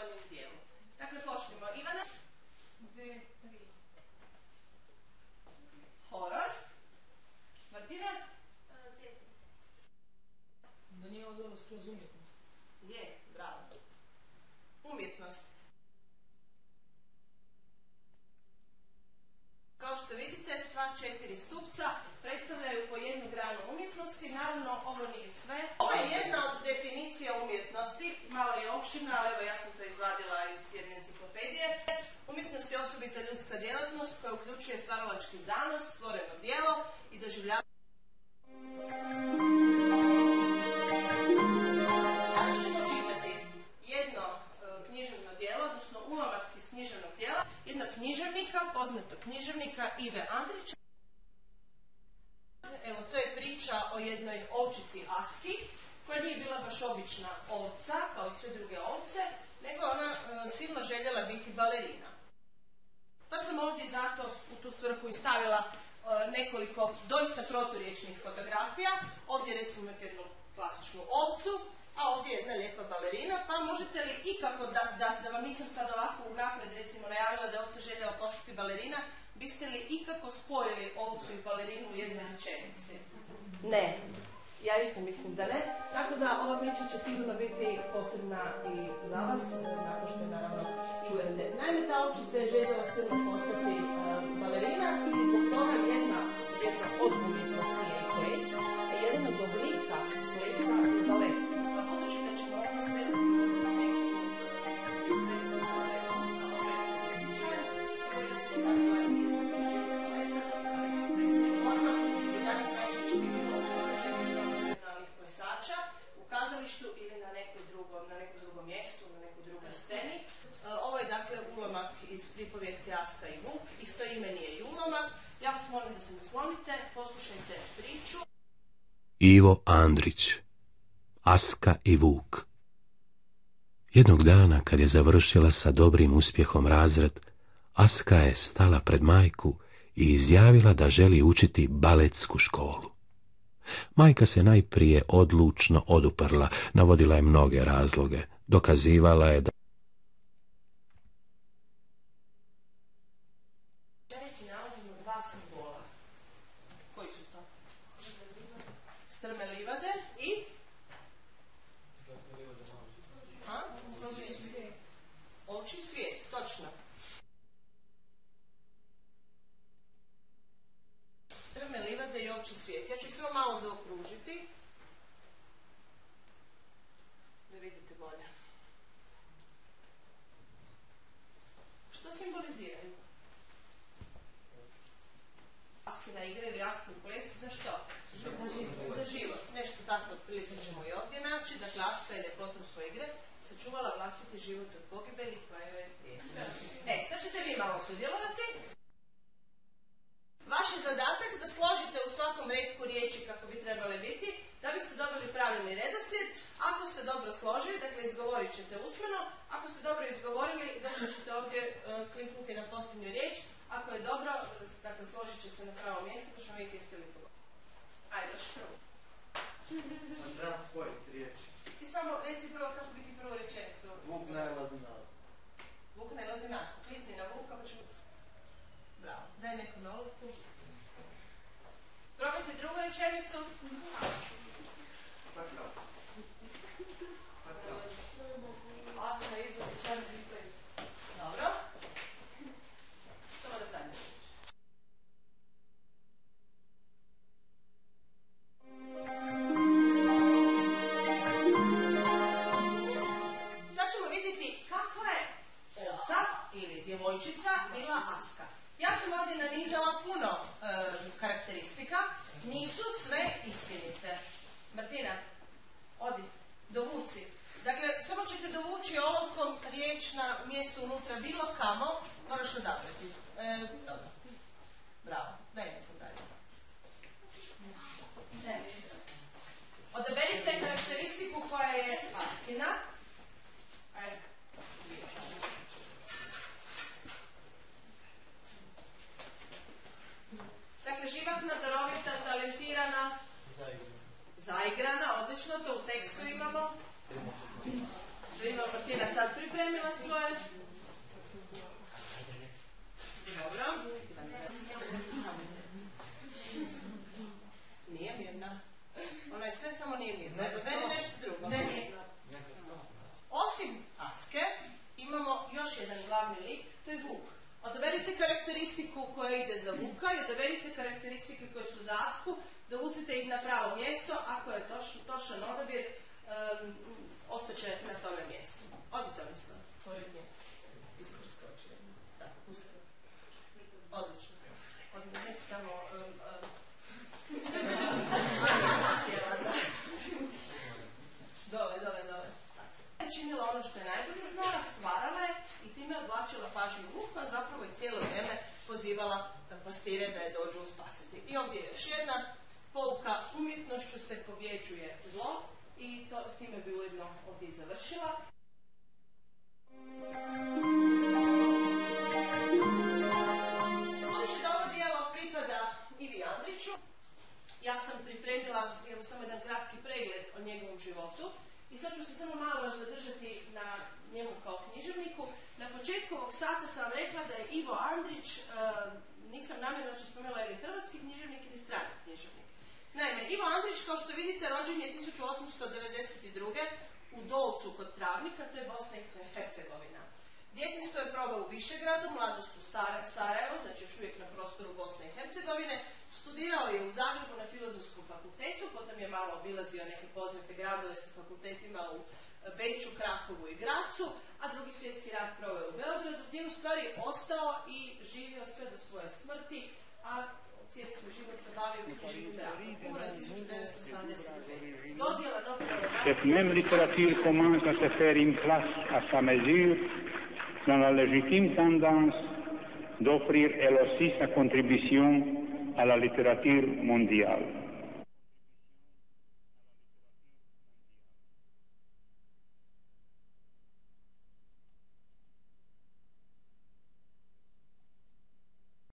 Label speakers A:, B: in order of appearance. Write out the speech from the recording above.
A: donjem dijelu. Dakle, počnemo. Ivana?
B: V3.
A: Horor. Martina?
B: C3.
C: Da nije odgovor skroz umjetnost.
A: Je, bravo. Umjetnost. Kao što vidite, sva 4 stupca predstavljaju po jednu granu umjetnosti. Naravno, ovo nije sve. Ovo je jedna od definicija umjetnosti. Malo je opširna, ali evo ja sam to izvadila iz jedne enciklopedije. Umjetnost je osobita ljudska djelatnost koja uključuje stvaralački zanos, stvoreno djelo i doživljavanje. Sada ćemo čitati jedno književno djelo, odnosno ulomak iz književnog djela, jednog književnika, poznatog književnika Ive Andrića. Evo, to je priča o jednoj ovčici Aski, koja nije bila baš obična ovca, kao i sve druge ovce, nego ona silno željela biti balerina. Pa sam ovdje zato u tu svrhu i stavila nekoliko doista proturječnih fotografija. Ovdje recimo imate jednu klasičnu ovcu, a ovdje je jedna lijepa balerina, pa možete li ikako, da vam nisam sad ovako unaprijed recimo najavila da je ovca željela postati balerina, biste li ikako spojili ovcu i balerinu u jednoj rečenici? Ne. Ja isto mislim da ne. Tako da ova priča će sigurno biti posebna i za vas, nakon što je naravno čujete. Naime, ta ovčica je željela silno postati balerina i zbog toga jedna od umjetnosti je i ples, a jedan od oblika plesa je balet. Pa budući da ćemo ovo svedati u tekstu Zvezda sa baletom, a plesno izličajan, koji je se stavila i uključenje baleta, plesnih forma, i danas najčešće vidimo izvođenje profesionalnih plesača u kazalištu ili na nekom drugom mjestu, na nekoj drugoj sceni. Ovo je dakle ulomak iz pripovjetke Aska i Vuk, istoimeni je i ulomak. Ja vas molim da se naslonite, poslušajte priču.
D: Ivo Andrić, Aska i Vuk. Jednog dana, kad je završila sa dobrim uspjehom razred, Aska je stala pred majku i izjavila da želi učiti baletsku školu. Majka se najprije odlučno oduprla, navodila je mnoge razloge, dokazivala je da
A: nalazimo dva simbola. Koji su to? Strme livade i? Oči svijet, točno. Strme livade i opći svijet. Ja ću ih samo malo zaokružiti. Da vidite bolje. Što simboliziraju? Askina igra ili Askin ples, za što? Za život. Nešto tako otprilike ćemo i ovdje naći. Dakle, Aska je ljepotom svoje igre sačuvala vlastiti život od pogibelji koja joj je prijetila. Sad ćete vi malo sudjelovati. Vaš je zadatak da složite u svakom retku riječi kako bi trebale biti, da biste dobili pravilni redoslijed. Ako ste dobro složili, dakle izgovorit ćete usmeno. Ako ste dobro izgovorili, doći ćete ovdje kliknuti na posljednju riječ. Ako je dobro, dakle složit će se na pravo mjesto, pa ćemo vidjeti jeste li pogodili. Ajde, još prvo.
E: Treba spojiti riječi.
A: Ti samo reci prvo kako bi ti prvu rečenicu.
E: Vuk najlazi nas.
A: Vuk najlazi nas. Klikni na Vuka, pa ćemo... Bravo. Daj neku nolovku. Probajte drugu rečenicu. Asna izvodi čarobni ples. Dobro. Što da zadnje reći? Sad ćemo vidjeti kakva je ovca ili djevojčica bila Aska. Ja sam ovdje nanizala puno karakteristika, nisu sve istinite. Martina, odi, dovuci. Dakle, samo ćete dovući olovkom riječ na mjesto unutra bilo kamo, moraš odabrati. Dobro. Bravo, daj neko dalje. Odaberite karakteristiku koja je Askina. Ajde. Dakle, živahna, darovita, talentirana, karakteristiku koja ide za Vuka i odaberite karakteristike koje su za Asku, da ucite ih na pravo mjesto. Ako je točan odabir, ostaće na tome mjestu. Odite mislim, pored nje. Isprskoči. Tako, pustite. Odlično. Ne samo... Dove. Činila ono što je najbolje znala, stvarala je i time odvlačila pažnju Vuka, a zapravo i cijelo vrijeme pozivala pastire da je dođu spasiti. I ovdje je još jedna pouka: umjetnošću se pobjeđuje zlo, i to s time bi ujedno ovdje i završila. Budući da ovo dijelo pripada Ivi Andriću, ja sam pripremila samo jedan kratki pregled o njegovom životu i sad ću se samo malo još zadržati na njemu kao književniku. Na početku ovog sata sam vam rekla da je Ivo Andrić, nisam namjerno ću spomenula ili hrvatski književnik ili strani književnik. Naime, Ivo Andrić, kao što vidite, rođen je 1892. u Dolcu kod Travnika, to je Bosna i Hercegovina. Djetinjstvo je probao u Višegradu, mladost u Sarajevo, znači još uvijek na prostoru Bosne i Hercegovine. Studirao je u Zagrebu na Filozofskom fakultetu, potom je malo obilazio neke poznate gradove sa fakultetima u Beču, Krakovu i Gracu, a drugi svjetski rat proveo u Beogradu, gdje je u stvari ostao i živio sve do svoje smrti, a cijeli svoj život se bavio književnim radom. Umro 1972. Dodjela Nobelove nagrade.
F: Cette même littérature commence à se faire une place à sa mesure dans la légitime tendance d'offrir elle aussi sa contribution à la littérature mondiale.